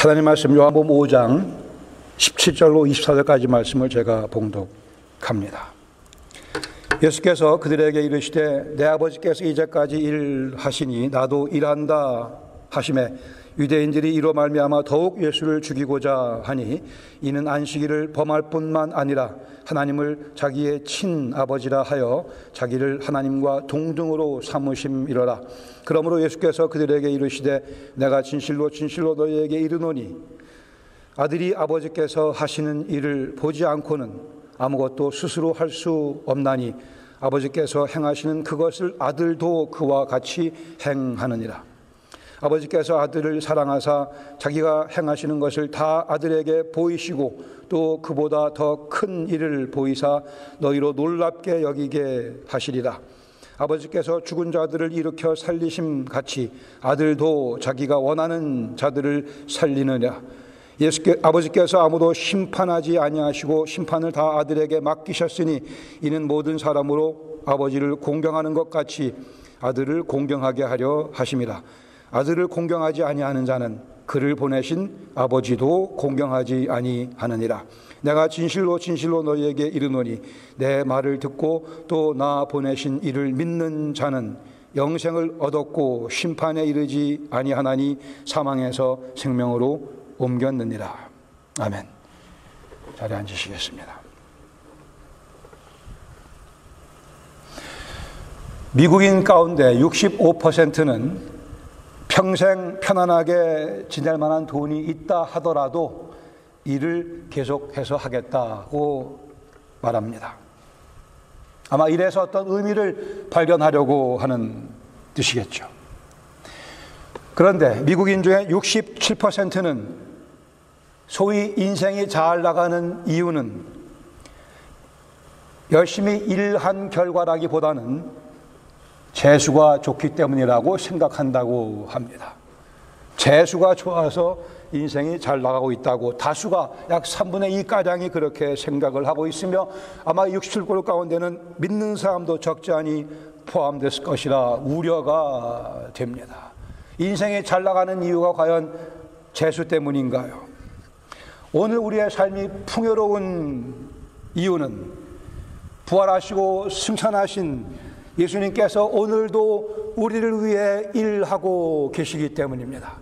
하나님 말씀 요한복음 5장 17절로 24절까지 말씀을 제가 봉독합니다. 예수께서 그들에게 이르시되 내 아버지께서 이제까지 일하시니 나도 일한다 하시매 유대인들이 이로 말미암아 더욱 예수를 죽이고자 하니 이는 안식일을 범할 뿐만 아니라 하나님을 자기의 친아버지라 하여 자기를 하나님과 동등으로 삼으심이로라. 그러므로 예수께서 그들에게 이르시되 내가 진실로 진실로 너희에게 이르노니 아들이 아버지께서 하시는 일을 보지 않고는 아무것도 스스로 할 수 없나니 아버지께서 행하시는 그것을 아들도 그와 같이 행하느니라. 아버지께서 아들을 사랑하사 자기가 행하시는 것을 다 아들에게 보이시고 또 그보다 더 큰 일을 보이사 너희로 놀랍게 여기게 하시리라. 아버지께서 죽은 자들을 일으켜 살리심 같이 아들도 자기가 원하는 자들을 살리느냐. 아버지께서 아무도 심판하지 아니하시고 심판을 다 아들에게 맡기셨으니 이는 모든 사람으로 아버지를 공경하는 것 같이 아들을 공경하게 하려 하심이라. 아들을 공경하지 아니하는 자는 그를 보내신 아버지도 공경하지 아니하느니라. 내가 진실로 진실로 너희에게 이르노니 내 말을 듣고 또 나 보내신 이를 믿는 자는 영생을 얻었고 심판에 이르지 아니하나니 사망에서 생명으로 옮겼느니라. 아멘. 자리에 앉으시겠습니다. 미국인 가운데 65%는 평생 편안하게 지낼 만한 돈이 있다 하더라도 일을 계속해서 하겠다고 말합니다. 아마 일에서 어떤 의미를 발견하려고 하는 뜻이겠죠. 그런데 미국인 중에 67%는 소위 인생이 잘 나가는 이유는 열심히 일한 결과라기보다는 재수가 좋기 때문이라고 생각한다고 합니다. 재수가 좋아서 인생이 잘 나가고 있다고 다수가 약 3분의 2가량이 그렇게 생각을 하고 있으며 아마 67% 가운데는 믿는 사람도 적지 않이 포함됐을 것이라 우려가 됩니다. 인생이 잘 나가는 이유가 과연 재수 때문인가요? 오늘 우리의 삶이 풍요로운 이유는 부활하시고 승천하신 예수님께서 오늘도 우리를 위해 일하고 계시기 때문입니다.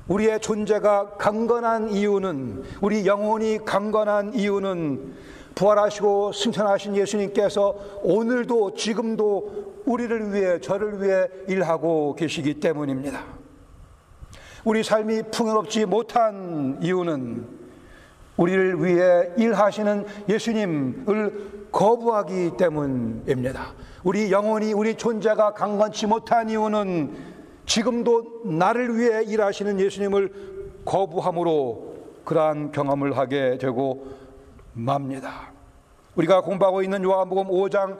우리의 존재가 강건한 이유는, 우리 영혼이 강건한 이유는 부활하시고 승천하신 예수님께서 오늘도 지금도 우리를 위해, 저를 위해 일하고 계시기 때문입니다. 우리 삶이 풍요롭지 못한 이유는 우리를 위해 일하시는 예수님을 거부하기 때문입니다. 우리 영혼이, 우리 존재가 강건치 못한 이유는 지금도 나를 위해 일하시는 예수님을 거부함으로 그러한 경험을 하게 되고 맙니다. 우리가 공부하고 있는 요한복음 5장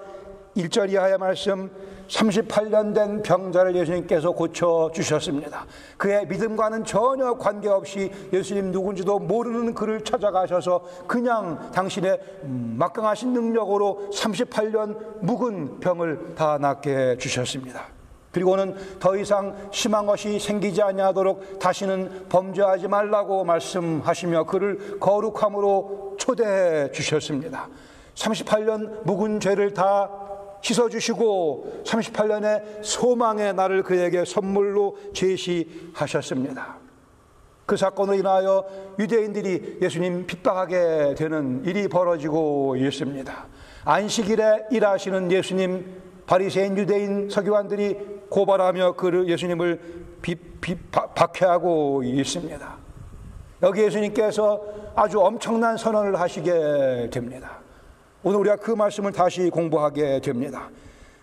1절 이하의 말씀, 38년 된 병자를 예수님께서 고쳐주셨습니다. 그의 믿음과는 전혀 관계없이 예수님 누군지도 모르는 그를 찾아가셔서 그냥 당신의 막강하신 능력으로 38년 묵은 병을 다 낫게 해주셨습니다. 그리고는 더 이상 심한 것이 생기지 아니하도록 다시는 범죄하지 말라고 말씀하시며 그를 거룩함으로 초대해 주셨습니다. 38년 묵은 죄를 다 씻어주시고 38년의 소망의 날을 그에게 선물로 제시하셨습니다. 그 사건으로 인하여 유대인들이 예수님 핍박하게 되는 일이 벌어지고 있습니다. 안식일에 일하시는 예수님, 바리새인 유대인 서기관들이 고발하며 그를 예수님을 박해하고 있습니다. 여기 예수님께서 아주 엄청난 선언을 하시게 됩니다. 오늘 우리가 그 말씀을 다시 공부하게 됩니다.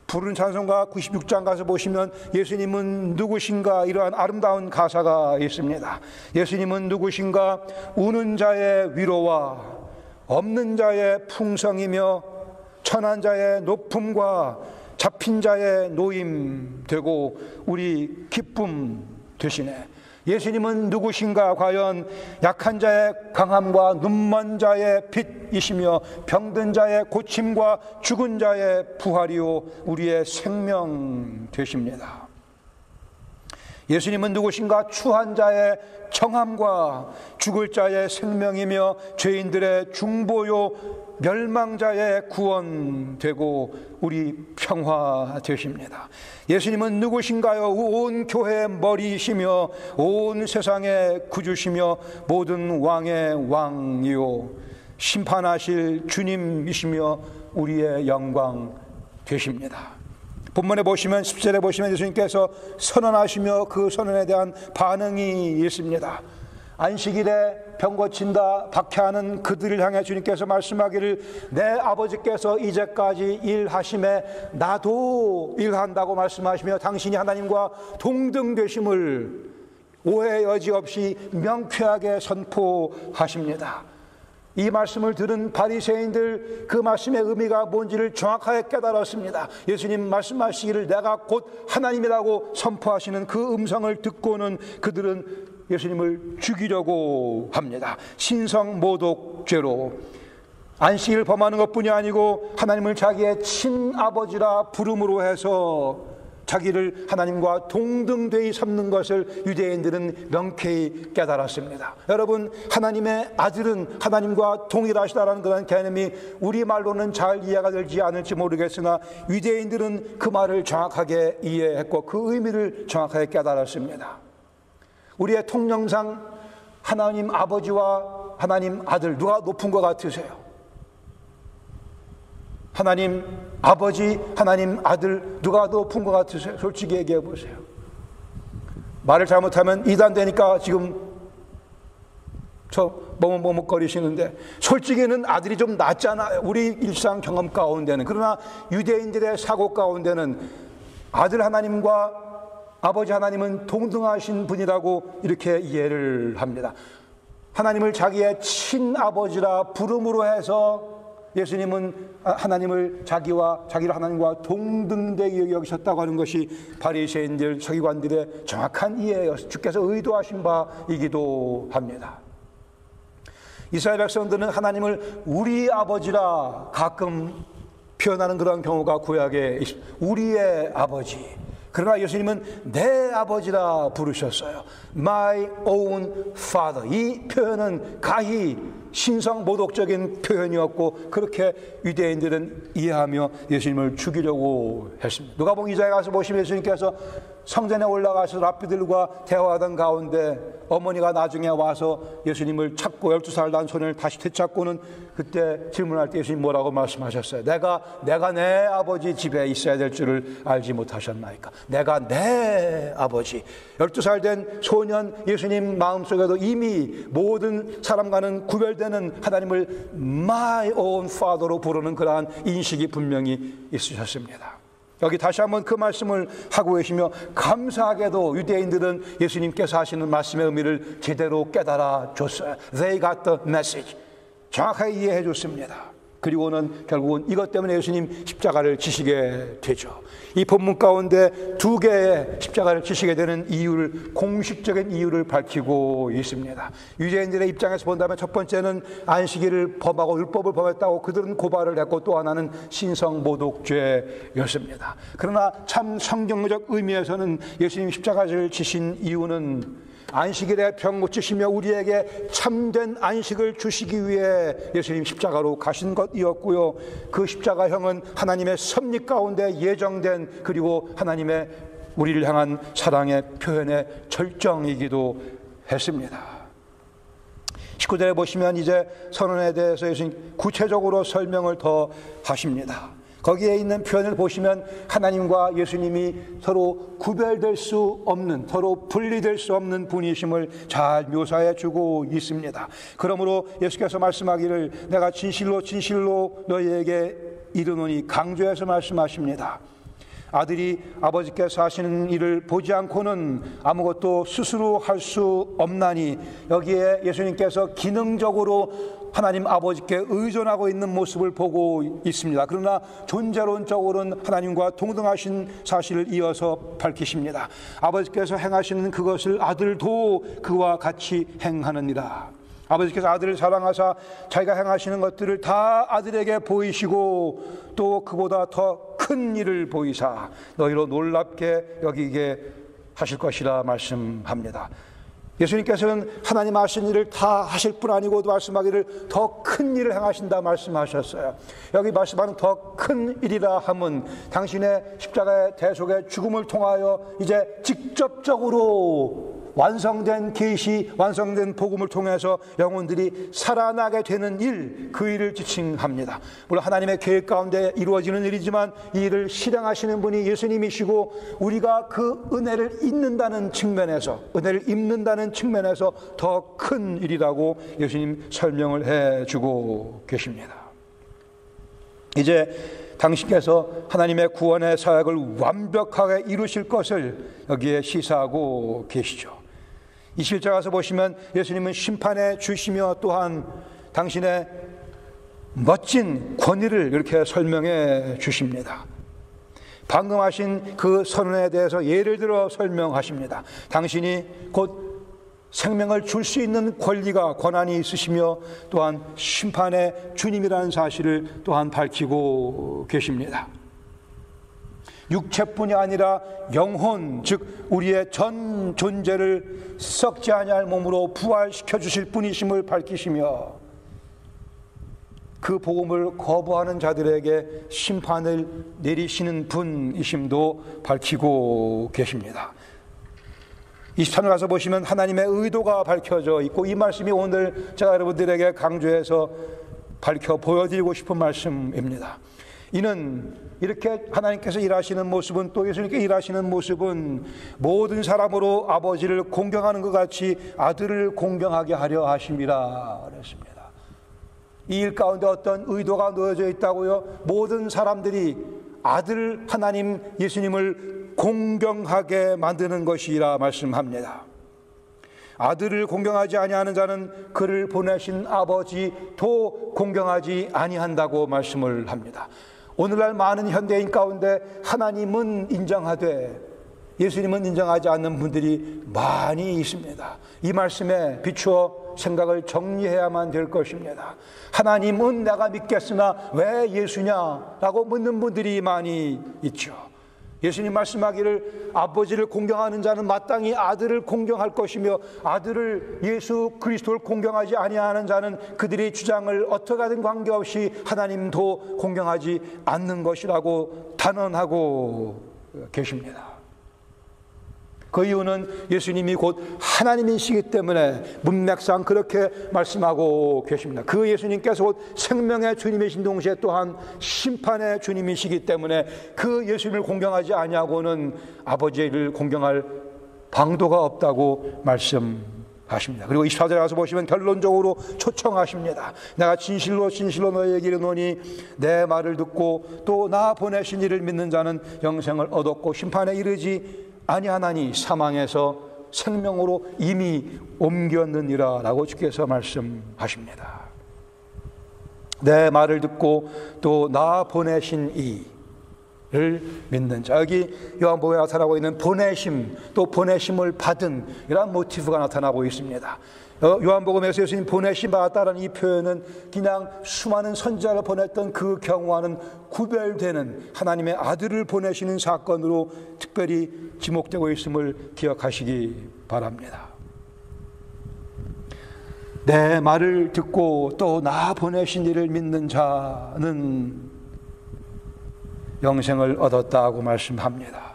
부르는 찬송가 96장 가서 보시면 예수님은 누구신가 이러한 아름다운 가사가 있습니다. 예수님은 누구신가? 우는 자의 위로와 없는 자의 풍성이며 천한 자의 높음과 잡힌 자의 노임 되고 우리 기쁨 되시네. 예수님은 누구신가? 과연 약한 자의 강함과 눈먼 자의 빛이시며 병든 자의 고침과 죽은 자의 부활이요 우리의 생명 되십니다. 예수님은 누구신가? 추한 자의 청함과 죽을 자의 생명이며 죄인들의 중보요 멸망자의 구원 되고 우리 평화 되십니다. 예수님은 누구신가요? 온 교회의 머리이시며 온 세상의 구주시며 모든 왕의 왕이요 심판하실 주님이시며 우리의 영광 되십니다. 본문에 보시면 10절에 보시면 예수님께서 선언하시며 그 선언에 대한 반응이 있습니다. 안식일에 병 고친다 박해하는 그들을 향해 주님께서 말씀하기를 내 아버지께서 이제까지 일하심에 나도 일한다고 말씀하시며 당신이 하나님과 동등되심을 오해 여지 없이 명쾌하게 선포하십니다. 이 말씀을 들은 바리새인들 그 말씀의 의미가 뭔지를 정확하게 깨달았습니다. 예수님 말씀하시기를 내가 곧 하나님이라고 선포하시는 그 음성을 듣고는 그들은 예수님을 죽이려고 합니다. 신성모독죄로 안식일을 범하는 것뿐이 아니고 하나님을 자기의 친아버지라 부름으로 해서 자기를 하나님과 동등되이 삼는 것을 유대인들은 명쾌히 깨달았습니다. 여러분, 하나님의 아들은 하나님과 동일하시다라는 그런 개념이 우리말로는 잘 이해가 되지 않을지 모르겠으나 유대인들은 그 말을 정확하게 이해했고 그 의미를 정확하게 깨달았습니다. 우리의 통념상 하나님 아버지와 하나님 아들 누가 높은 것 같으세요? 하나님 아버지, 하나님 아들 누가 높은 것 같으세요? 솔직히 얘기해 보세요. 말을 잘못하면 이단되니까 지금 저 머뭇머뭇거리시는데 솔직히는 아들이 좀 낫잖아요. 우리 일상 경험 가운데는. 그러나 유대인들의 사고 가운데는 아들 하나님과 아버지 하나님은 동등하신 분이라고 이렇게 이해를 합니다. 하나님을 자기의 친아버지라 부름으로 해서 예수님은 하나님을 자기를 하나님과 동등되게 여기셨다고 하는 것이 바리새인들 서기관들의 정확한 이해였습니다. 주께서 의도하신 바이기도 합니다. 이스라엘 백성들은 하나님을 우리 아버지라 가끔 표현하는 그런 경우가 구약에 있습니다. 우리의 아버지. 그러나 예수님은 내 아버지라 부르셨어요. My own father. 이 표현은 가히 신성모독적인 표현이었고 그렇게 유대인들은 이해하며 예수님을 죽이려고 했습니다. 누가복음 2장에 가서 보시면 예수님께서 성전에 올라가서 랍비들과 대화하던 가운데 어머니가 나중에 와서 예수님을 찾고 12살 난 소년을 다시 되찾고는 그때 질문할 때 예수님 뭐라고 말씀하셨어요? 내가 내 아버지 집에 있어야 될 줄을 알지 못하셨나이까? 내가 내 아버지. 12살 된 소년 예수님 마음속에도 이미 모든 사람과는 구별되는 하나님을 My own father로 부르는 그러한 인식이 분명히 있으셨습니다. 여기 다시 한번 그 말씀을 하고 계시며 감사하게도 유대인들은 예수님께서 하시는 말씀의 의미를 제대로 깨달아 줬어요. They got the message. 정확하게 이해해 줬습니다. 그리고는 결국은 이것 때문에 예수님 십자가를 지시게 되죠. 이 본문 가운데 두 개의 십자가를 지시게 되는 이유를, 공식적인 이유를 밝히고 있습니다. 유대인들의 입장에서 본다면 첫 번째는 안식일을 범하고 율법을 범했다고 그들은 고발을 했고, 또 하나는 신성모독죄였습니다. 그러나 참 성경적 의미에서는 예수님 십자가를 지신 이유는 안식일에 병 고치시며 우리에게 참된 안식을 주시기 위해 예수님 십자가로 가신 것이었고요. 그 십자가형은 하나님의 섭리 가운데 예정된, 그리고 하나님의 우리를 향한 사랑의 표현의 절정이기도 했습니다. 19절에 보시면 이제 선언에 대해서 예수님 구체적으로 설명을 더 하십니다. 거기에 있는 표현을 보시면 하나님과 예수님이 서로 구별될 수 없는, 서로 분리될 수 없는 분이심을 잘 묘사해 주고 있습니다. 그러므로 예수께서 말씀하기를 내가 진실로 진실로 너희에게 이르노니, 강조해서 말씀하십니다. 아들이 아버지께서 하시는 일을 보지 않고는 아무것도 스스로 할 수 없나니, 여기에 예수님께서 기능적으로 하나님 아버지께 의존하고 있는 모습을 보고 있습니다. 그러나 존재론적으로는 하나님과 동등하신 사실을 이어서 밝히십니다. 아버지께서 행하시는 그것을 아들도 그와 같이 행하느니라. 아버지께서 아들을 사랑하사 자기가 행하시는 것들을 다 아들에게 보이시고 또 그보다 더 큰 일을 보이사 너희로 놀랍게 여기게 하실 것이라 말씀합니다. 예수님께서는 하나님 하신 일을 다 하실 뿐 아니고 말씀하기를 더 큰 일을 행하신다 말씀하셨어요. 여기 말씀하는 더 큰 일이라 함은 당신의 십자가의 대속의 죽음을 통하여 이제 직접적으로 완성된 계시, 완성된 복음을 통해서 영혼들이 살아나게 되는 일, 그 일을 지칭합니다. 물론 하나님의 계획 가운데 이루어지는 일이지만 이 일을 실행하시는 분이 예수님이시고 우리가 그 은혜를 입는다는 측면에서, 은혜를 입는다는 측면에서 더 큰 일이라고 예수님 설명을 해주고 계십니다. 이제 당신께서 하나님의 구원의 사역을 완벽하게 이루실 것을 여기에 시사하고 계시죠. 21절 가서 보시면 예수님은 심판해 주시며 또한 당신의 멋진 권위를 이렇게 설명해 주십니다. 방금 하신 그 선언에 대해서 예를 들어 설명하십니다. 당신이 곧 생명을 줄 수 있는 권리가, 권한이 있으시며 또한 심판의 주님이라는 사실을 또한 밝히고 계십니다. 육체뿐이 아니라 영혼, 즉 우리의 전 존재를 썩지 아니할 몸으로 부활시켜 주실 분이심을 밝히시며 그 복음을 거부하는 자들에게 심판을 내리시는 분이심도 밝히고 계십니다. 23절 가서 보시면 하나님의 의도가 밝혀져 있고 이 말씀이 오늘 제가 여러분들에게 강조해서 밝혀 보여드리고 싶은 말씀입니다. 이는 이렇게 하나님께서 일하시는 모습은, 또 예수님께 일하시는 모습은 모든 사람으로 아버지를 공경하는 것 같이 아들을 공경하게 하려 하심이라 그랬습니다. 이 일 가운데 어떤 의도가 놓여져 있다고요? 모든 사람들이 아들 하나님 예수님을 공경하게 만드는 것이라 말씀합니다. 아들을 공경하지 아니하는 자는 그를 보내신 아버지도 공경하지 아니한다고 말씀을 합니다. 오늘날 많은 현대인 가운데 하나님은 인정하되 예수님은 인정하지 않는 분들이 많이 있습니다. 이 말씀에 비추어 생각을 정리해야만 될 것입니다. 하나님은 내가 믿겠으나 왜 예수냐라고 묻는 분들이 많이 있죠. 예수님 말씀하기를 아버지를 공경하는 자는 마땅히 아들을 공경할 것이며 아들을, 예수 그리스도를 공경하지 아니하는 자는 그들의 주장을 어떻게 하든 관계없이 하나님도 공경하지 않는 것이라고 단언하고 계십니다. 그 이유는 예수님이 곧 하나님이시기 때문에 문맥상 그렇게 말씀하고 계십니다. 그 예수님께서 곧 생명의 주님이신 동시에 또한 심판의 주님이시기 때문에 그 예수님을 공경하지 아니하고는 아버지를 공경할 방도가 없다고 말씀하십니다. 그리고 24절에 가서 보시면 결론적으로 초청하십니다. 내가 진실로 진실로 너희에게 이르노니 내 말을 듣고 또 나 보내신 이를 믿는 자는 영생을 얻었고 심판에 이르지 아니하나니 사망에서 생명으로 이미 옮겼느니라 라고 주께서 말씀하십니다. 내 말을 듣고 또 나 보내신 이를 믿는 자, 여기 요한복음에 나타나고 있는 보내심, 또 보내심을 받은 이러한 모티브가 나타나고 있습니다. 요한복음에서 예수님 보내심 받았다는 이 표현은 그냥 수많은 선지자를 보냈던 그 경우와는 구별되는 하나님의 아들을 보내시는 사건으로 특별히 지목되고 있음을 기억하시기 바랍니다. 내 말을 듣고 또 나 보내신 이를 믿는 자는 영생을 얻었다고 말씀합니다.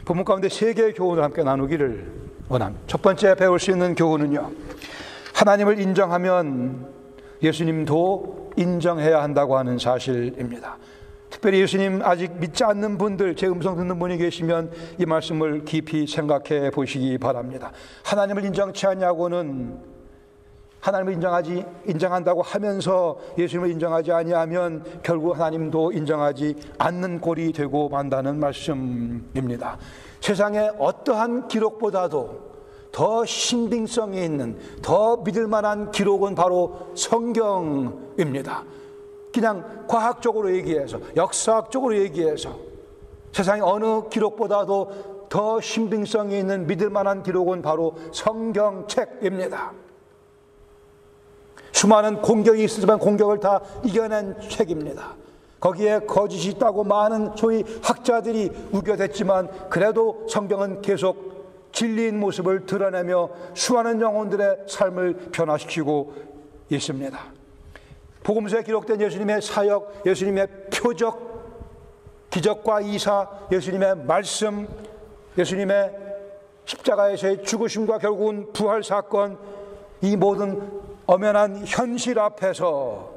본문 가운데 세 개의 교훈을 함께 나누기를 원합니다. 첫 번째 배울 수 있는 교훈은요, 하나님을 인정하면 예수님도 인정해야 한다고 하는 사실입니다. 특별히 예수님 아직 믿지 않는 분들, 제 음성 듣는 분이 계시면 이 말씀을 깊이 생각해 보시기 바랍니다. 하나님을 인정치 않냐고는 하나님을 인정한다고 하면서 예수님을 인정하지 아니하면 결국 하나님도 인정하지 않는 꼴이 되고 만다는 말씀입니다. 세상에 어떠한 기록보다도 더 신빙성이 있는, 더 믿을 만한 기록은 바로 성경입니다. 그냥 과학적으로 얘기해서, 역사학적으로 얘기해서 세상의 어느 기록보다도 더 신빙성이 있는 믿을 만한 기록은 바로 성경책입니다. 수많은 공격이 있으지만 공격을 다 이겨낸 책입니다. 거기에 거짓이 있다고 많은 소위 학자들이 우겨댔지만 그래도 성경은 계속 진리인 모습을 드러내며 수많은 영혼들의 삶을 변화시키고 있습니다. 복음서에 기록된 예수님의 사역, 예수님의 표적, 기적과 이사, 예수님의 말씀, 예수님의 십자가에서의 죽으심과 결국은 부활 사건, 이 모든 엄연한 현실 앞에서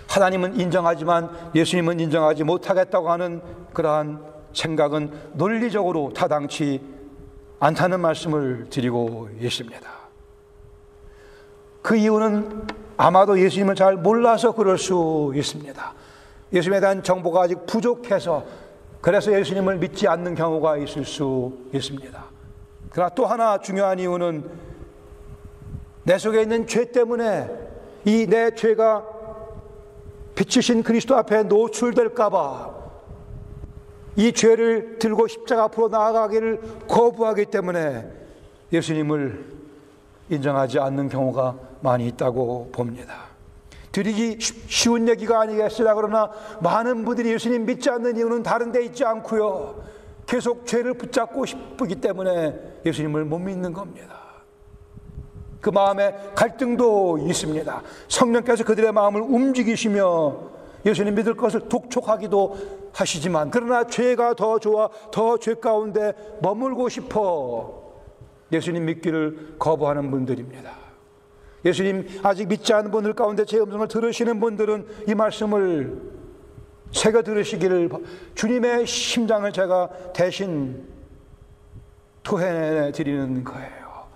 하나님은 인정하지만 예수님은 인정하지 못하겠다고 하는 그러한 생각은 논리적으로 타당치 않다는 말씀을 드리고 있습니다. 그 이유는 아마도 예수님을 잘 몰라서 그럴 수 있습니다. 예수님에 대한 정보가 아직 부족해서 그래서 예수님을 믿지 않는 경우가 있을 수 있습니다. 그러나 또 하나 중요한 이유는 내 속에 있는 죄 때문에 이 내 죄가 빛이신 그리스도 앞에 노출될까 봐 이 죄를 들고 십자가 앞으로 나아가기를 거부하기 때문에 예수님을 인정하지 않는 경우가 많이 있다고 봅니다. 드리기 쉬운 얘기가 아니겠으나 그러나 많은 분들이 예수님 믿지 않는 이유는 다른 데 있지 않고요, 계속 죄를 붙잡고 싶기 때문에 예수님을 못 믿는 겁니다. 그 마음에 갈등도 있습니다. 성령께서 그들의 마음을 움직이시며 예수님 믿을 것을 독촉하기도 하시지만 그러나 죄가 더 좋아 더 죄 가운데 머물고 싶어 예수님 믿기를 거부하는 분들입니다. 예수님 아직 믿지 않는 분들 가운데 제 음성을 들으시는 분들은 이 말씀을 새겨 들으시기를 주님의 심장을 제가 대신 토해내 드리는 거예요.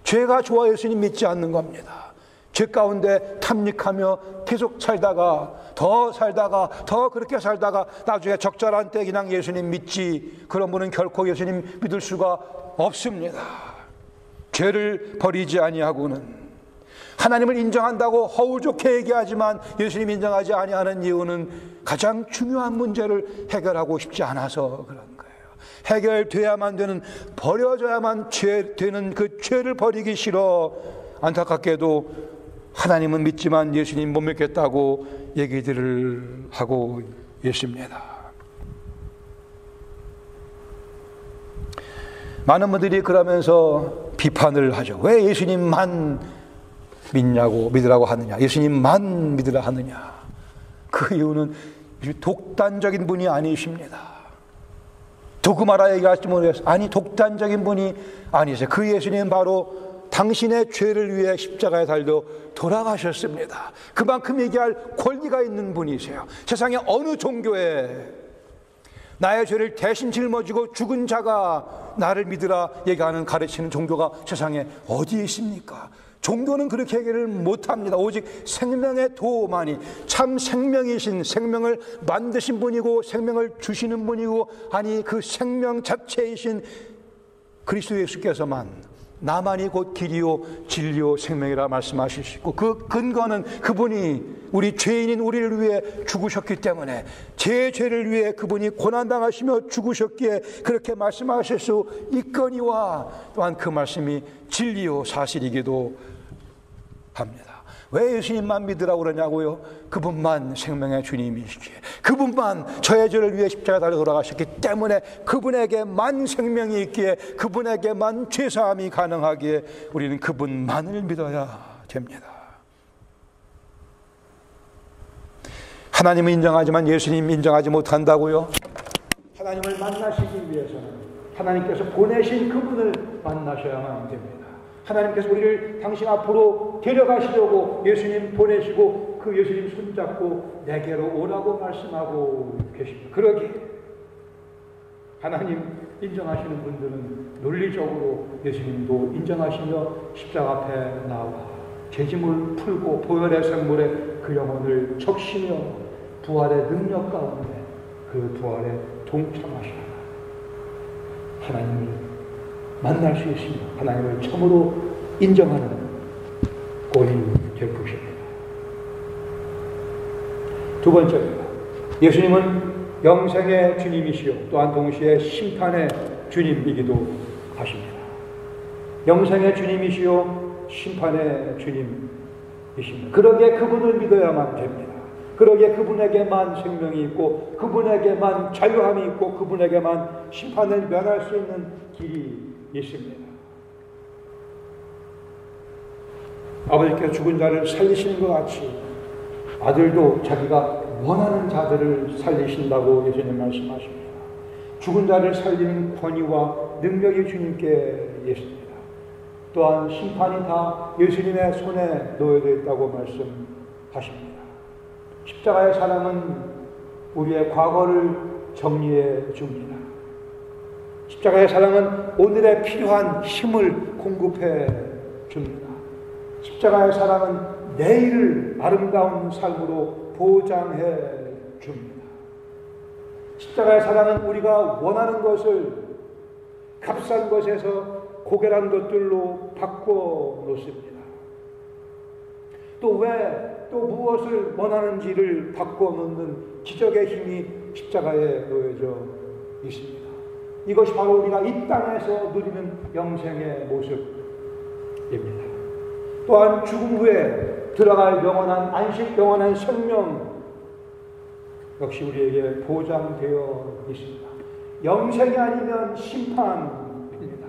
죄가 좋아 예수님 믿지 않는 겁니다. 죄 가운데 탐닉하며 계속 살다가 더 그렇게 살다가 나중에 적절한 때 그냥 예수님 믿지, 그런 분은 결코 예수님 믿을 수가 없습니다. 죄를 버리지 아니하고는, 하나님을 인정한다고 허울 좋게 얘기하지만 예수님 인정하지 아니하는 이유는 가장 중요한 문제를 해결하고 싶지 않아서 그런 거예요. 해결돼야만 되는, 버려져야만 되는 그 죄를 버리기 싫어 안타깝게도 하나님은 믿지만 예수님 못 믿겠다고 얘기들을 하고 있습니다. 많은 분들이 그러면서 비판을 하죠. 왜 예수님만 믿으라고 하느냐, 예수님만 믿으라 하느냐. 그 이유는 독단적인 분이 아니십니다. 도그마라 얘기할지 모르겠어요. 아니, 독단적인 분이 아니세요. 그 예수님은 바로 당신의 죄를 위해 십자가에 달려 돌아가셨습니다. 그만큼 얘기할 권리가 있는 분이세요. 세상에 어느 종교에 나의 죄를 대신 짊어지고 죽은 자가 나를 믿으라 얘기하는, 가르치는 종교가 세상에 어디 있습니까? 종교는 그렇게 얘기를 못합니다. 오직 생명의 도만이, 참 생명이신, 생명을 만드신 분이고 생명을 주시는 분이고, 아니 그 생명 자체이신 그리스도 예수께서만 나만이 곧 길이요 진리요 생명이라 말씀하실 수 있고, 그 근거는 그분이 우리 죄인인 우리를 위해 죽으셨기 때문에, 제 죄를 위해 그분이 고난당하시며 죽으셨기에 그렇게 말씀하실 수 있거니와, 또한 그 말씀이 진리요 사실이기도 합니다. 왜 예수님만 믿으라고 그러냐고요? 그분만 생명의 주님이시기에, 그분만 저의 죄를 위해 십자가에 달려 돌아가셨기 때문에, 그분에게만 생명이 있기에, 그분에게만 죄사함이 가능하기에 우리는 그분만을 믿어야 됩니다. 하나님은 인정하지만 예수님 인정하지 못한다고요? 하나님을 만나시기 위해서는 하나님께서 보내신 그분을 만나셔야만 됩니다. 하나님께서 우리를 당신 앞으로 데려가시려고 예수님 보내시고 그 예수님 손잡고 내게로 오라고 말씀하고 계십니다. 그러기에 하나님 인정하시는 분들은 논리적으로 예수님도 인정하시며 십자가 앞에 나와 죄짐을 풀고 보혈의 생물에 그 영혼을 적시며 부활의 능력 가운데 그 부활에 동참하시라. 하나님을 만날 수 있으며 하나님을 참으로 인정하는 꼴이 될 것입니다. 두 번째입니다. 예수님은 영생의 주님이시요 또한 동시에 심판의 주님이기도 하십니다. 영생의 주님이시요 심판의 그러기에 그분을 믿어야만 됩니다. 그러기에 그분에게만 생명이 있고 그분에게만 자유함이 있고 그분에게만 심판을 면할 수 있는 길이 있습니다. 아버지께서 죽은 자를 살리시는 것 같이 아들도 자기가 원하는 자들을 살리신다고 예수님 말씀하십니다. 죽은 자를 살리는 권위와 능력이 주님께 있습니다. 또한 심판이 다 예수님의 손에 놓여져 있다고 말씀하십니다. 십자가의 사랑은 우리의 과거를 정리해 줍니다. 십자가의 사랑은 오늘에 필요한 힘을 공급해 줍니다. 십자가의 사랑은 내일을 아름다운 삶으로 보장해 줍니다. 십자가의 사랑은 우리가 원하는 것을 값싼 것에서 고결한 것들로 바꿔 놓습니다. 또 무엇을 원하는지를 바꿔 놓는 기적의 힘이 십자가에 놓여져 있습니다. 이것이 바로 우리가 이 땅에서 누리는 영생의 모습입니다. 또한 죽음 후에 들어갈 영원한 안식, 영원한 생명 역시 우리에게 보장되어 있습니다. 영생이 아니면 심판입니다.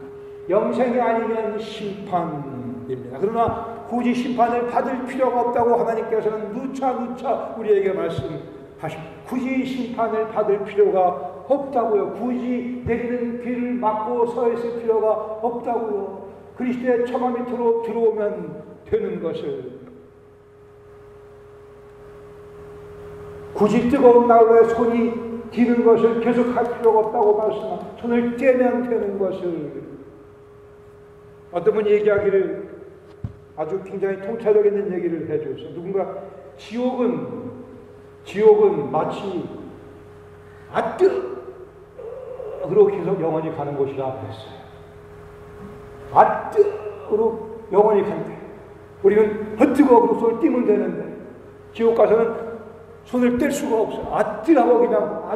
영생이 아니면 심판입니다. 그러나 굳이 심판을 받을 필요가 없다고 하나님께서는 누차 우리에게 말씀하십니다. 굳이 심판을 받을 필요가 없다고요. 굳이 내리는 비를 맞고 서 있을 필요가 없다고요. 그리스도의 처마 밑으로 들어오면 되는 것을, 굳이 뜨거운 나무에 손이 기는 것을 계속할 필요가 없다고 말씀합니다. 손을 떼면 되는 것을. 어떤 분이 얘기하기를 아주 굉장히 통찰력 있는 얘기를 해줬어요. 누군가 지옥은 마치 아뜨으로 계속 영원히 가는 곳이라 했어요. 아뜨으로 영원히 간대. 우리는 헛뜨거워 손을 띄면 되는데 지옥 가서는 손을 뗄 수가 없어요. 아뜨라고 그냥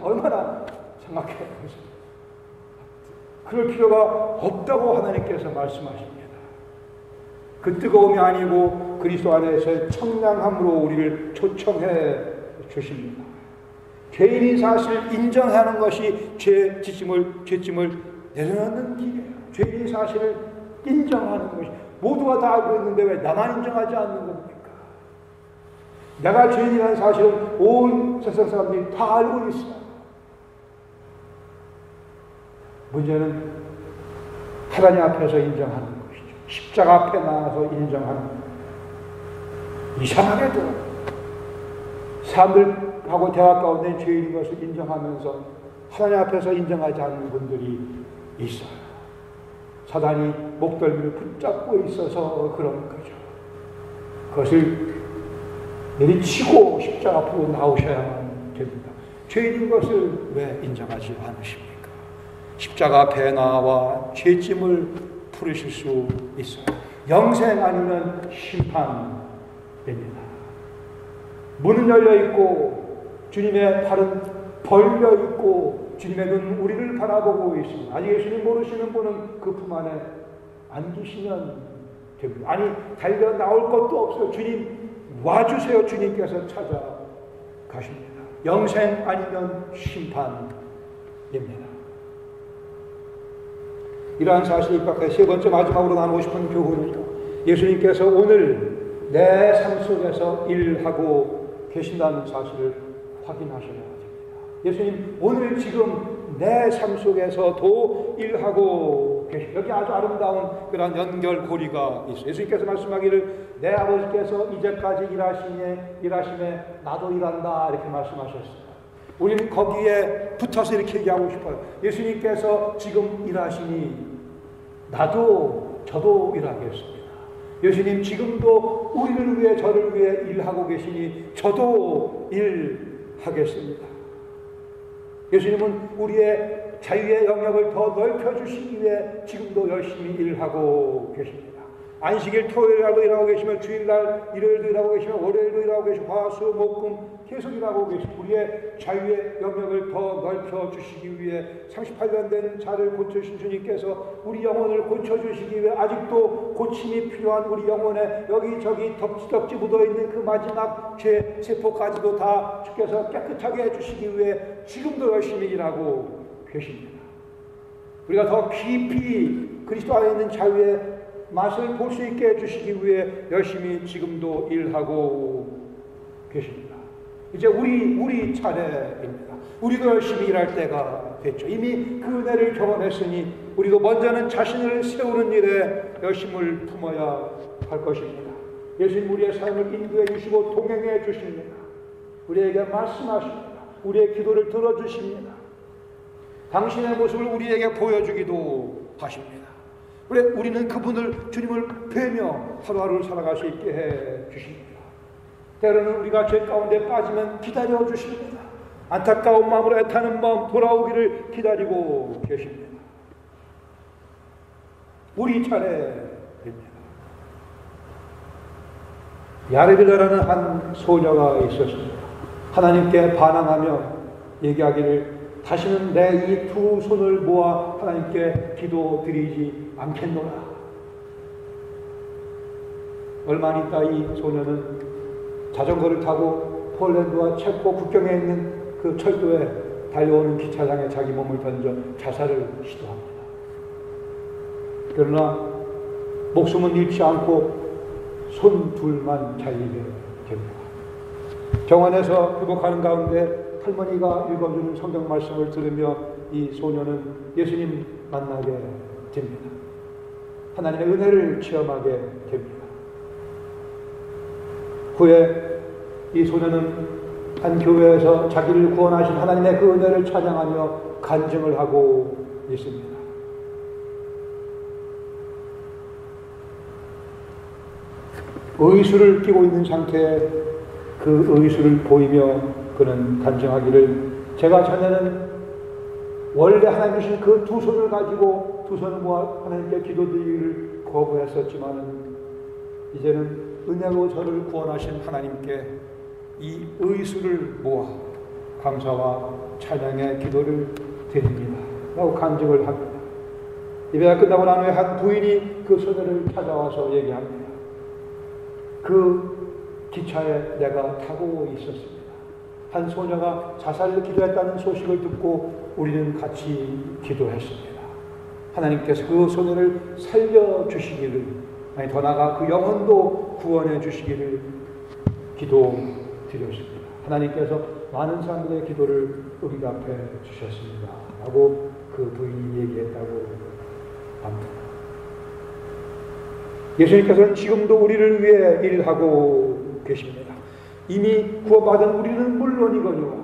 얼마나 생각해요. 그럴 필요가 없다고 하나님께서 말씀하십니다. 그 뜨거움이 아니고 그리스도 안에서의 청량함으로 우리를 초청해 주십니다. 죄인이 사실 인정하는 것이 죄짐을 내려놓는 길이에요. 죄인이 사실을 인정하는 것이, 모두가 다 알고 있는데 왜 나만 인정하지 않는 겁니까? 내가 죄인이라는 사실은 온 세상 사람들이 다 알고 있어요. 문제는 하나님 앞에서 인정하는 것이죠. 십자가 앞에 나와서 인정하는 것. 이상하게도 사람들하고 대화 가운데 죄인인 것을 인정하면서 하나님 앞에서 인정하지 않는 분들이 있어요. 사단이 목덜미를 붙잡고 있어서 그런 거죠. 그것을 내리치고 십자가 앞으로 나오셔야만 됩니다. 죄인인 것을 왜 인정하지 않으십니까? 십자가 앞에 나와 죄짐을 풀으실 수 있어요. 영생 아니면 심판입니다. 문은 열려 있고 주님의 팔은 벌려 있고 주님의 눈은 우리를 바라보고 있습니다. 아직 예수님 모르시는 분은 그 품 안에 안기시면 됩니다. 아니 달려 나올 것도 없어요. 주님 와주세요. 주님께서 찾아가십니다. 영생 아니면 심판입니다. 이러한 사실을 입각해 세 번째 마지막으로 나누고 싶은 교훈은요, 예수님께서 오늘 내 삶 속에서 일하고 계신다는 사실을 확인하셔야 됩니다. 예수님 오늘 지금 내 삶 속에서도 일하고 계십니다. 여기 아주 아름다운 그런 연결고리가 있어요. 예수님께서 말씀하기를 내 아버지께서 이제까지 일하심에 나도 일한다 이렇게 말씀하셨어요. 우리는 거기에 붙어서 이렇게 얘기하고 싶어요. 예수님께서 지금 일하시니 저도 일하겠습니다. 예수님 지금도 우리를 위해 저를 위해 일하고 계시니 저도 일하겠습니다. 예수님은 우리의 자유의 영역을 더 넓혀주시기 위해 지금도 열심히 일하고 계십니다. 안식일 토요일날도 일하고 계시며 주일날 일요일도 일하고 계시며 월요일도 일하고 계시고 화수 목금 계속 일하고 계시고 우리의 자유의 영역을 더 넓혀주시기 위해 38년 된 자를 고쳐주신 주님께서 우리 영혼을 고쳐주시기 위해 아직도 고침이 필요한 우리 영혼에 여기저기 덕지덕지 묻어있는 그 마지막 죄 세포까지도 다 주께서 깨끗하게 해주시기 위해 지금도 열심히 일하고 계십니다. 우리가 더 깊이 그리스도 안에 있는 자유의 맛을 볼 수 있게 해주시기 위해 열심히 지금도 일하고 계십니다. 이제 우리 차례입니다. 우리도 열심히 일할 때가 됐죠. 이미 그 은혜를 경험했으니 우리도 먼저는 자신을 세우는 일에 열심을 품어야 할 것입니다. 예수님 우리의 삶을 인도해 주시고 동행해 주십니다. 우리에게 말씀하십니다. 우리의 기도를 들어주십니다. 당신의 모습을 우리에게 보여주기도 하십니다. 우리는 그분을 주님을 뵈며 하루하루를 살아갈 수 있게 해 주십니다. 때로는 우리가 죄 가운데 빠지면 기다려 주십니다. 안타까운 마음으로 애타는 마음 돌아오기를 기다리고 계십니다. 우리 차례입니다. 야레비라는 한 소녀가 있었습니다. 하나님께 반항하며 얘기하기를 다시는 내 이 두 손을 모아 하나님께 기도드리지 않겠노라. 얼마 있다 이 소녀는 자전거를 타고 폴란드와 체코 국경에 있는 그 철도에 달려오는 기차장에 자기 몸을 던져 자살을 시도합니다. 그러나 목숨은 잃지 않고 손 둘만 잘리게 됩니다. 병원에서 회복하는 가운데 할머니가 읽어주는 성경 말씀을 들으며 이 소녀는 예수님 만나게 됩니다. 하나님의 은혜를 체험하게 됩니다. 후에 이 소녀는 한 교회에서 자기를 구원하신 하나님의 그 은혜를 찬양하며 간증을 하고 있습니다. 의수를 끼고 있는 상태에 그 의수를 보이며 그는 간증하기를 제가 전에는 원래 하나님 주신 그 두 손을 가지고 두 손을 모아 하나님께 기도드리기를 거부했었지만은 이제는 은혜로 저를 구원하신 하나님께 이 의수를 모아 감사와 찬양의 기도를 드립니다 라고 간증을 합니다. 예배가 끝나고 난 후에 한 부인이 그 소녀를 찾아와서 얘기합니다. 그 기차에 내가 타고 있었습니다. 한 소녀가 자살을 기도했다는 소식을 듣고 우리는 같이 기도했습니다. 하나님께서 그 소녀를 살려주시기를, 아니 더 나아가 그 영혼도 구원해 주시기를 기도드렸습니다. 하나님께서 많은 사람들의 기도를 응답해 주셨습니다 라고 그 부인이 얘기했다고 합니다. 예수님께서는 지금도 우리를 위해 일하고 계십니다. 이미 구원받은 우리는 물론이거니와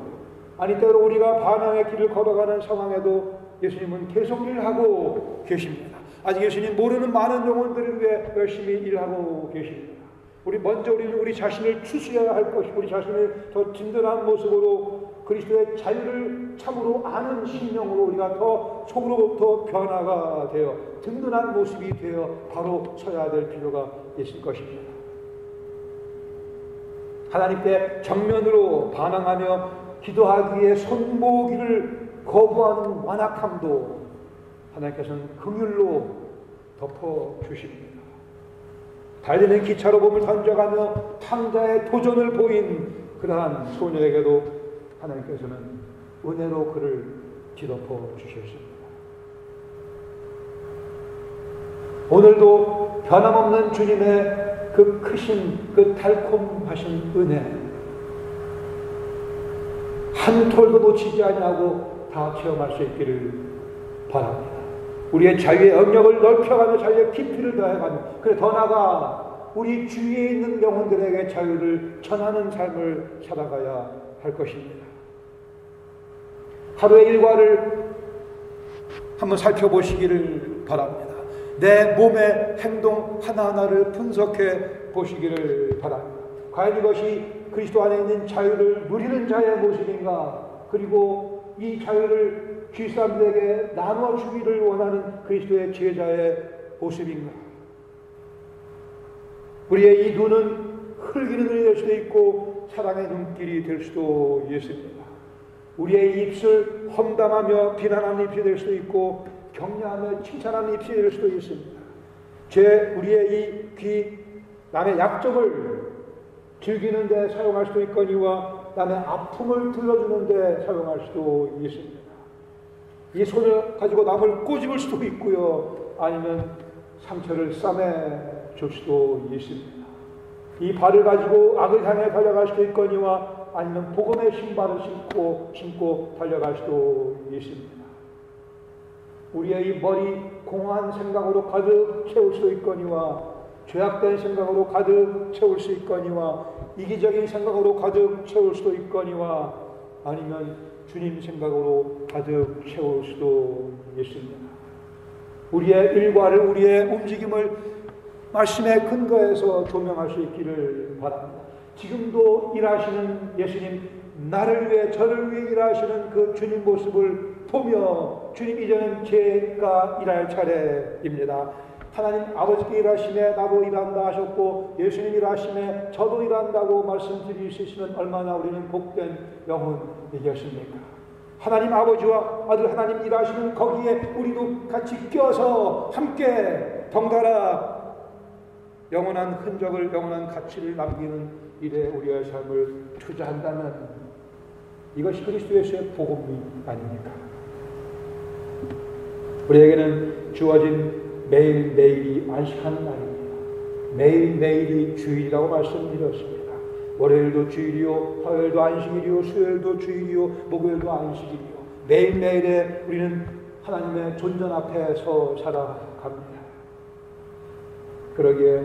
아니 때로 우리가 반항의 길을 걸어가는 상황에도 예수님은 계속 일하고 계십니다. 아직 예수님 모르는 많은 영혼들을 위해 열심히 일하고 계십니다. 우리는 우리 자신을 추스려야 할 것이고 우리 자신을 더 든든한 모습으로 그리스도의 자유를 참으로 아는 심령으로 우리가 더 속으로부터 변화가 되어 든든한 모습이 되어 바로 서야 될 필요가 있을 것입니다. 하나님께 정면으로 반항하며 기도하기에 손모으기를 거부하는 완악함도 하나님께서는 긍휼로 덮어주십니다. 달리는 기차로 몸을 던져가며 탕자의 도전을 보인 그러한 소녀에게도 하나님께서는 은혜로 그를 뒤덮어 주셨습니다. 오늘도 변함없는 주님의 그 크신 그 달콤하신 은혜 한 톨도 놓치지 아니하고 다 체험할 수 있기를 바랍니다. 우리의 자유의 영역을 넓혀가며 자유의 깊이를 더해가며 그래 더 나아가 우리 주위에 있는 영혼들에게 자유를 전하는 삶을 살아가야 할 것입니다. 하루의 일과를 한번 살펴보시기를 바랍니다. 내 몸의 행동 하나하나를 분석해 보시기를 바랍니다. 과연 이것이 그리스도 안에 있는 자유를 누리는 자의 모습인가? 그리고 이 자유를 주위 사람들에게 나누어 주기를 원하는 그리스도의 제자의 모습인가? 우리의 이 눈은 흘기는 눈이 될 수도 있고 사랑의 눈길이 될 수도 있습니다. 우리의 입술 험담하며 비난하는 입이 될 수도 있고 격려하며 칭찬하는 입이 될 수도 있습니다. 우리의 이 귀, 남의 약점을 즐기는 데 사용할 수도 있거니와 남의 아픔을 들어주는 데 사용할 수도 있습니다. 이 손을 가지고 남을 꼬집을 수도 있고요. 아니면 상처를 싸매 줄 수도 있습니다. 이 발을 가지고 악을 향해 달려갈 수도 있거니와 아니면 복음의 신발을 신고 달려갈 수도 있습니다. 우리의 이 머리 공허한 생각으로 가득 채울 수도 있거니와 죄악된 생각으로 가득 채울 수 있거니와 이기적인 생각으로 가득 채울 수도 있거니와 아니면 주님 생각으로 가득 채울 수도 있습니다. 우리의 일과를, 우리의 움직임을 말씀의 근거에서 조명할 수 있기를 바랍니다. 지금도 일하시는 예수님, 나를 위해 저를 위해 일하시는 그 주님 모습을 보며 주님, 이제는 제가 일할 차례입니다. 하나님 아버지께 일하시네 나도 일한다 하셨고 예수님 일하시네 저도 일한다고 말씀드릴 수 있으면 얼마나 우리는 복된 영혼이겠습니까? 하나님 아버지와 아들 하나님 일하시는 거기에 우리도 같이 껴서 함께 덩달아 영원한 흔적을, 영원한 가치를 남기는 일에 우리의 삶을 투자한다면 이것이 그리스도 예수의 복음이 아닙니까? 우리에게는 주어진 매일매일이 안식하는 날입니다. 매일매일이 주일이라고 말씀드렸습니다. 월요일도 주일이요, 화요일도 안식일이요, 수요일도 주일이요, 목요일도 안식일이요. 매일매일에 우리는 하나님의 존전 앞에 서 살아갑니다. 그러기에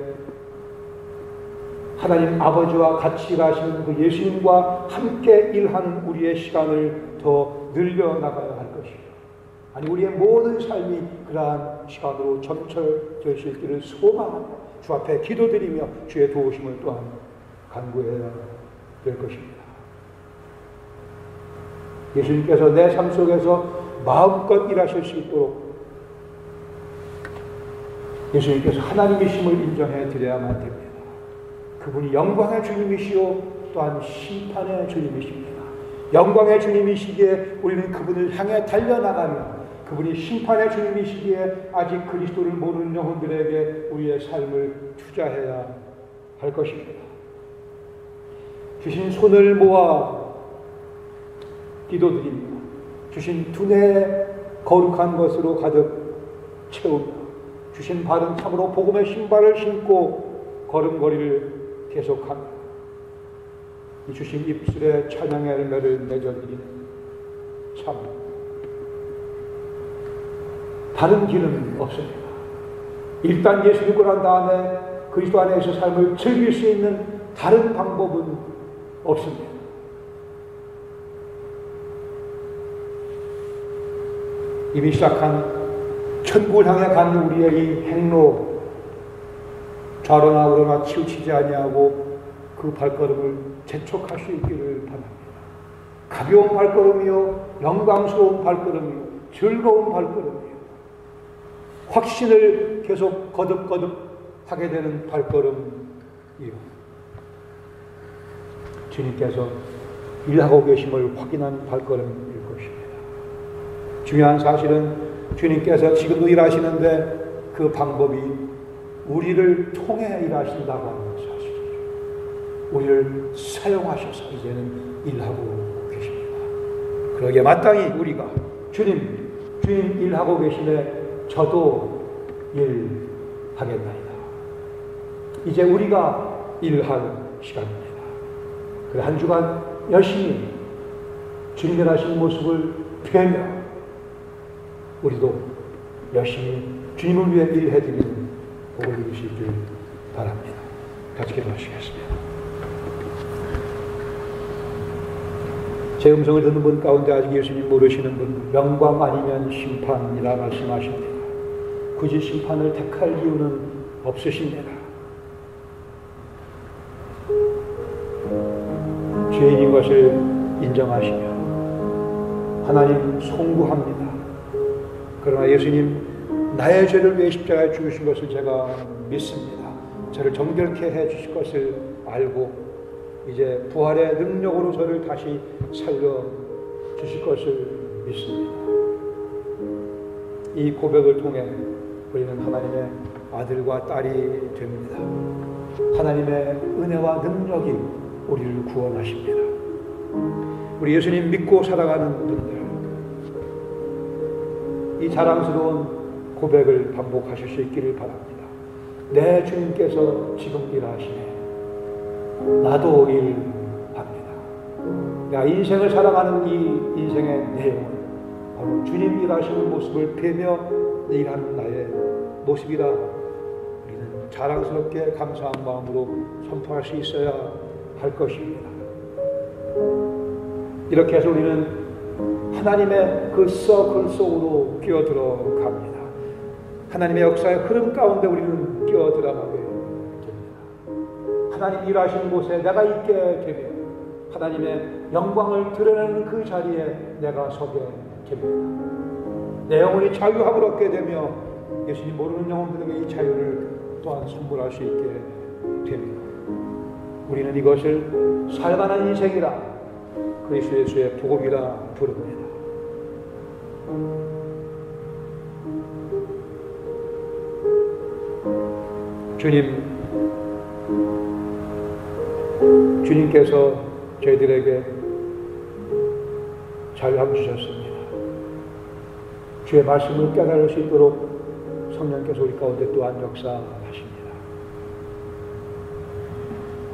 하나님 아버지와 같이 가시는 그 예수님과 함께 일하는 우리의 시간을 더 늘려나가야 할 것이요. 아니 우리의 모든 삶이 그러한 시간으로 점철될 수 있기를 소망하며 주 앞에 기도드리며 주의 도우심을 또한 간구해야 될 것입니다. 예수님께서 내 삶 속에서 마음껏 일하실 수 있도록 예수님께서 하나님이심을 인정해 드려야만 됩니다. 그분이 영광의 주님이시오 또한 심판의 주님이십니다. 영광의 주님이시기에 우리는 그분을 향해 달려나가며 그분이 심판의 주님이시기에 아직 그리스도를 모르는 영혼들에게 우리의 삶을 투자해야 할 것입니다. 주신 손을 모아 기도드립니다. 주신 두뇌 거룩한 것으로 가득 채우며 주신 발은 참으로 복음의 신발을 신고 걸음걸이를 계속하며 이 주신 입술에 찬양의 열매를 맺어드리는 참 다른 길은 없습니다. 일단 예수 믿고 난 다음에 그리스도 안에서 삶을 즐길 수 있는 다른 방법은 없습니다. 이미 시작한 천국을 향해 가는 우리의 이 행로 좌로나 우로나 치우치지 아니하고 그 발걸음을 재촉할 수 있기를 바랍니다. 가벼운 발걸음이요 영광스러운 발걸음이요 즐거운 발걸음이요 확신을 계속 거듭거듭 하게 되는 발걸음이요 주님께서 일하고 계심을 확인한 발걸음일 것입니다. 중요한 사실은 주님께서 지금도 일하시는데 그 방법이 우리를 통해 일하신다고 하는 사실이죠. 우리를 사용하셔서 이제는 일하고 계십니다. 그러기에 마땅히 우리가 주님 일하고 계시네 저도 일하겠나이다. 이제 우리가 일할 시간입니다. 그래 한 주간 열심히 주님의 하신 모습을 뵈며 우리도 열심히 주님을 위해 일해드리는 복을 누리시길 바랍니다. 같이 기도하시겠습니다. 제 음성을 듣는 분 가운데 아직 예수님 모르시는 분 영광 아니면 심판이라 말씀하십니다. 굳이 심판을 택할 이유는 없으십니다. 죄인인 것을 인정하시며 하나님 송구합니다. 그러나 예수님 나의 죄를 위해 십자가에 죽으신 것을 제가 믿습니다. 저를 정결케 해 주실 것을 알고 이제 부활의 능력으로 저를 다시 살려 주실 것을 믿습니다. 이 고백을 통해 우리는 하나님의 아들과 딸이 됩니다. 하나님의 은혜와 능력이 우리를 구원하십니다. 우리 예수님 믿고 살아가는 분들, 이 자랑스러운 고백을 반복하실 수 있기를 바랍니다. 내 주님께서 지금 일하시네. 나도 일합니다. 내가 인생을 살아가는 이 인생의 내용은 바로 주님 일하시는 모습을 뵈며 일하는 나의 모습이라 우리는 자랑스럽게 감사한 마음으로 선포할 수 있어야 할 것입니다. 이렇게 해서 우리는 하나님의 그 서클 속으로 끼어들어 갑니다. 하나님의 역사의 흐름 가운데 우리는 끼어들어가게 됩니다. 하나님 일하시는 곳에 내가 있게 되며 하나님의 영광을 드러내는 그 자리에 내가 서게 됩니다. 내 영혼이 자유함을 얻게 되며 예수님 모르는 영혼들에게 이 자유를 또한 선물할 수 있게 됩니다. 우리는 이것을 살만한 인생이라 그리스도 예수의 복음이라 부릅니다. 주님께서 저희들에게 자유함 주셨습니다. 주의 말씀을 깨달을 수 있도록 성령께서 우리 가운데 또한 역사하십니다.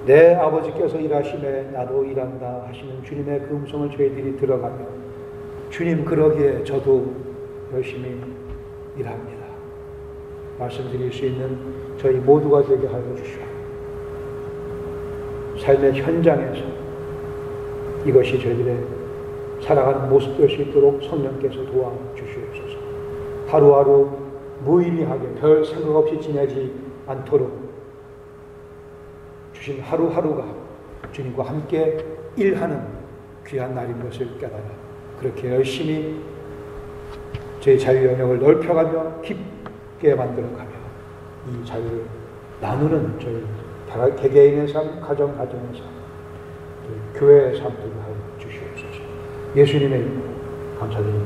내 아버지께서 일하심에 나도 일한다 하시는 주님의 그 음성을 저희들이 들어가며 주님 그러기에 저도 열심히 일합니다. 말씀드릴 수 있는 저희 모두가 되게 하여 주시오. 삶의 현장에서 이것이 저희들의 살아가는 모습 될 수 있도록 성령께서 도와주시옵소서. 하루하루 무의미하게 별 생각 없이 지내지 않도록 주신 하루하루가 주님과 함께 일하는 귀한 날인 것을 깨달아 그렇게 열심히 제 자유 영역을 넓혀가며 깊게 만들어가며 이 자유를 나누는 저희 개개인의 삶, 가정의 삶, 교회의 삶 되게 하여 주시옵소서. 예수님의 이름으로 감사드립니다.